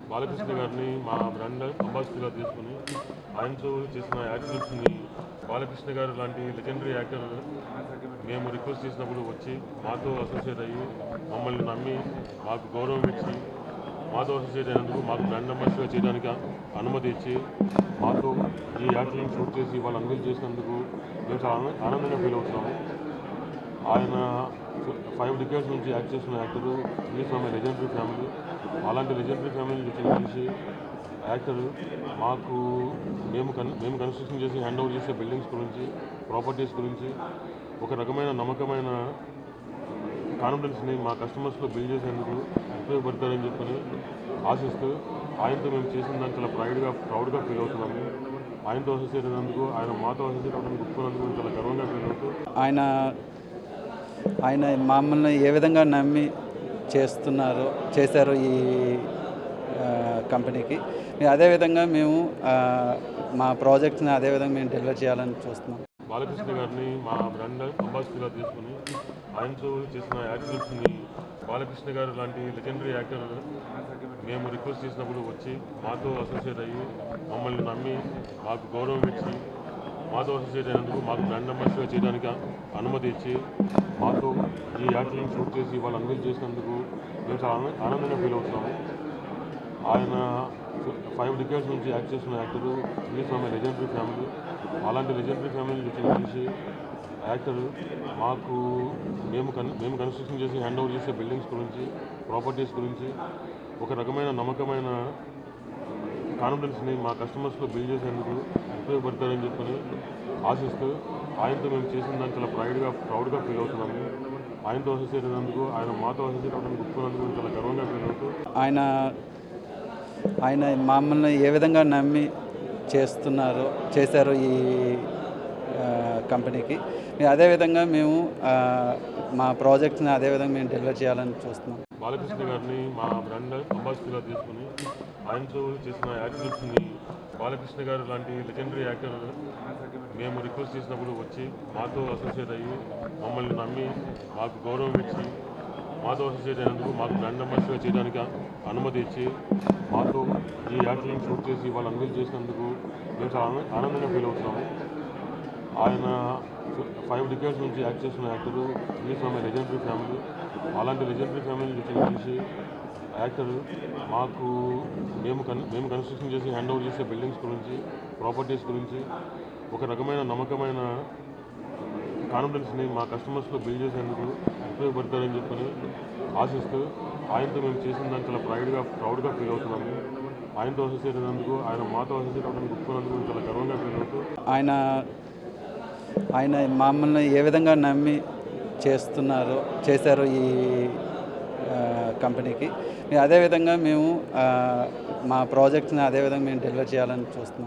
బాలకృష్ణ గారిని మా బ్రాండ్ అంబాసిడర్గా తీసుకుని ఆయనతో చేసిన యాక్టివిటీస్ని బాలకృష్ణ గారు లాంటి లెజెండరీ యాక్టర్ మేము రిక్వెస్ట్ చేసినప్పుడు వచ్చి మాతో అసోసియేట్ అయ్యి మమ్మల్ని నమ్మి మాకు గౌరవం ఇచ్చి మాతో అసోసియేట్ అయినందుకు మాకు బ్రాండ్ అంబాసిడర్గా చేయడానికి అనుమతి ఇచ్చి మాతో ఈ యాక్టర్ని షూట్ చేసి వాళ్ళు అన్వీల్ చేసినందుకు మేము చాలా ఆనందంగా ఫీల్ అవుతున్నాము. ఆయన 5 డికేడ్స్ నుంచి యాక్ట్ చేస్తున్న actor. Is from A legendary family. అలాంటి లెజెండరీ ఫ్యామిలీ నుంచి మనిషి యాక్టర్ మాకు మేము కన్స్ట్రక్షన్ చేసి హ్యాండ్ ఓవర్ చేసే బిల్డింగ్స్ గురించి, ప్రాపర్టీస్ గురించి ఒక రకమైన నమ్మకమైన కాన్ఫిడెన్స్ని మా కస్టమర్స్లో బిల్డ్ చేసేందుకు ఉపయోగపడతారని చెప్పని ఆశిస్తూ ఆయనతో మేము చేసిన దాన్ని చాలా ప్రౌడ్గా ఫీల్ అవుతున్నాము. ఆయనతో అసోసియేట్ అయినందుకు, ఆయన మాతో అసోసియేట్ అవ్వడానికి ఒప్పుకున్నందుకు మేము చాలా గర్వంగా ఫీల్ అవుతూ ఆయన మమ్మల్ని ఏ విధంగా నమ్మి చేశారు ఈ కంపెనీకి. అదేవిధంగా మేము మా ప్రాజెక్ట్స్ని అదేవిధంగా మేము డెలివర్ చేయాలని చూస్తున్నాం. బాలకృష్ణ గారిని మా బ్రాండ్ అంబాసిడర్గా తీసుకుని ఆయనతో చేసిన యాక్టివిటీస్ని బాలకృష్ణ గారు లాంటి లెజెండరీ యాక్టర్ మేము రిక్వెస్ట్ చేసినప్పుడు వచ్చి మాతో అసోసియేట్ అయ్యి మమ్మల్ని నమ్మి మాకు గౌరవం ఇచ్చి మాతో అసోసియేట్ అయినందుకు మాకు బ్రాండ్ అంబాసిడర్గా చేయడానికి అనుమతి ఇచ్చి మాతో ఈ యాక్టర్ని షూట్ చేసి వాళ్ళు అన్వీల్ చేసినందుకు మేము చాలా ఆనందంగా ఫీల్ అవుతున్నాము. ఆయన 5 డికేడ్స్ నుంచి యాక్ట్ చేస్తున్న actor. Is from A legendary family. అలాంటి లెజెండరీ ఫ్యామిలీ నుంచి మనిషి యాక్టర్ మాకు మేము కన్స్ట్రక్షన్ చేసి హ్యాండ్ ఓవర్ చేసే బిల్డింగ్స్ గురించి, ప్రాపర్టీస్ గురించి ఒక రకమైన నమ్మకమైన కాన్ఫిడెన్స్ని మా కస్టమర్స్లో బిల్డ్ చేసేందుకు ఉపయోగపడతారని చెప్పని ఆశిస్తూ ఆయనతో మేము చేసిన దాన్ని చాలా ప్రౌడ్గా ఫీల్ అవుతున్నాము. ఆయనతో అసోసియేట్ అయినందుకు, ఆయన మాతో అసోసియేట్ అవ్వడానికి ఒప్పుకున్నందుకు మేము చాలా గర్వంగా ఫీల్ అవుతూ ఆయన మమ్మల్ని ఏ విధంగా నమ్మి చేశారు ఈ కంపెనీకి. అదేవిధంగా మేము మా ప్రాజెక్ట్స్ని అదేవిధంగా మేము డెలివర్ చేయాలని చూస్తున్నాం. బాలకృష్ణ గారిని మా బ్రాండ్ అంబాసిడర్గా తీసుకుని ఆయనతో చేసిన యాక్టివిటీస్ని బాలకృష్ణ గారు లాంటి లెజెండరీ యాక్టర్ మేము రిక్వెస్ట్ చేసినప్పుడు వచ్చి మాతో అసోసియేట్ అయ్యి మమ్మల్ని నమ్మి మాకు గౌరవం ఇచ్చి మాతో అసోసియేట్ అయినందుకు మాకు బ్రాండ్ అంబాసిడర్గా చేయడానికి అనుమతి ఇచ్చి మాతో ఈ యాక్టర్ని షూట్ చేసి వాళ్ళు అన్వీల్ చేసినందుకు మేము చాలా ఆనందంగా ఫీల్ అవుతున్నాము. ఆయన 5 డికేడ్స్ నుంచి యాక్ట్ చేస్తున్న actor. Is from A legendary family. అలాంటి లెజెండరీ ఫ్యామిలీ నుంచి మనిషి యాక్టర్ మాకు మేము కన్స్ట్రక్షన్ చేసి హ్యాండ్ ఓవర్ చేసే బిల్డింగ్స్ గురించి, ప్రాపర్టీస్ గురించి ఒక రకమైన నమ్మకమైన కాన్ఫిడెన్స్ని మా కస్టమర్స్లో బిల్డ్ చేసేందుకు ఉపయోగపడతారని చెప్పని ఆశిస్తూ ఆయనతో మేము చేసిన దాన్ని చాలా ప్రౌడ్గా ఫీల్ అవుతున్నాము. ఆయనతో అసోసియేట్ అయినందుకు, ఆయన మాతో అసోసియేట్ అవ్వడానికి ఒప్పుకున్నందుకు మేము చాలా గర్వంగా ఫీల్ అవుతూ ఆయన మమ్మల్ని ఏ విధంగా నమ్మి చేశారు ఈ కంపెనీకి. అదేవిధంగా మేము మా ప్రాజెక్ట్స్ని అదేవిధంగా మేము డెలివర్ చేయాలని చూస్తున్నాం.